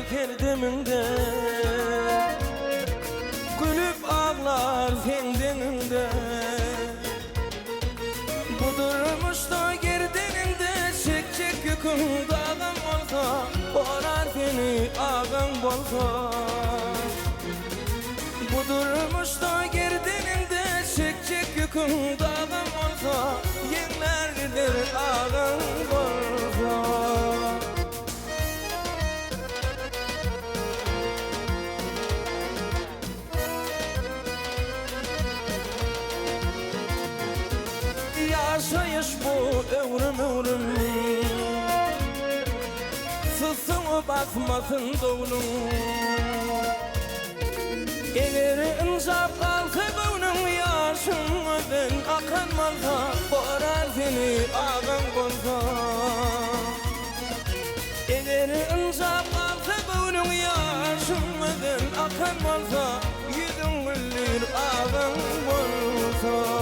perdeminde, gülüp ağlar fendeninde. Bu durmuşta gerdeninde çek yükün dağın olsa, orar beni ağın bolsa. Bu durmuşta gerdeninde çek yükün dağın olsa, yenlerdir ağın bolsa. Yaşayış bu ömrüm Sızsın basmasın doğunum. Eğer incap kalsa boynum yaşımdan akan malsa, borar seni ağın bolsa. Eğer incap kalsa boynum yaşımdan akan malsa, yüzün güller ağın bolsa.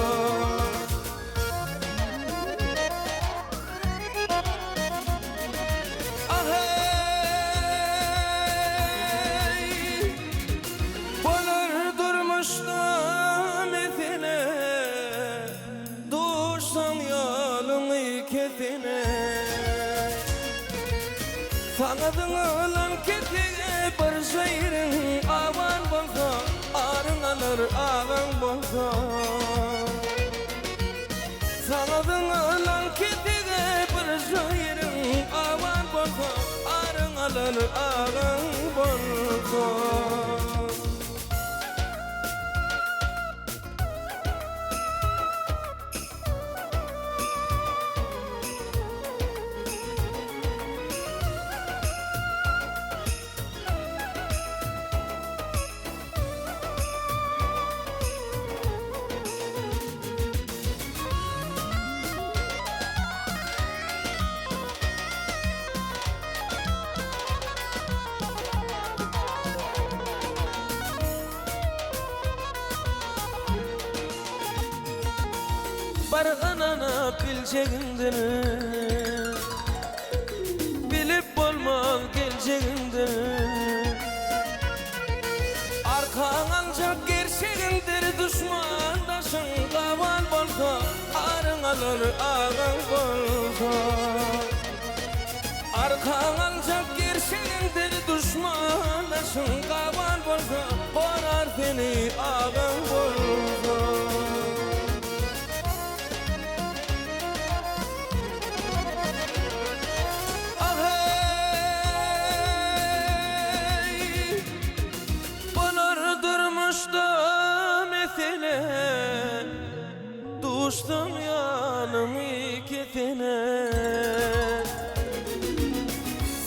Sağadın olan ketine bir şehrin avan bolsa, arın alır ağın bolsa. Sağadın olan ketine bir şehrin avan bolsa, arın alır ağın bolsa. Barğanana bileceğindir, bilip bolmaz geleceğindir. Arkan ancak gerçeğindir, düşmandaşın kavan bolsa, arın alır ağın bolsa. Arkan ancak gerçeğindir, düşmandaşın kavan bolsa, korar seni ağın bolsa. Düştüm yanım ikisine.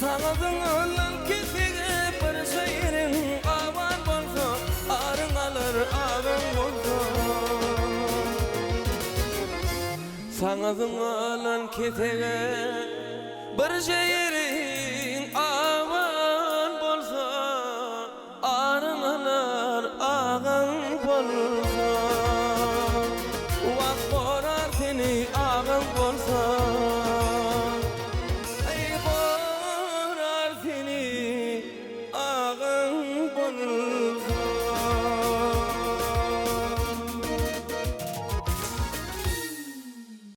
Sağadın olan ketine bir şehrin avan bolsa, arın alır ağın bolsa. Sağadın olan ketine bir şehrin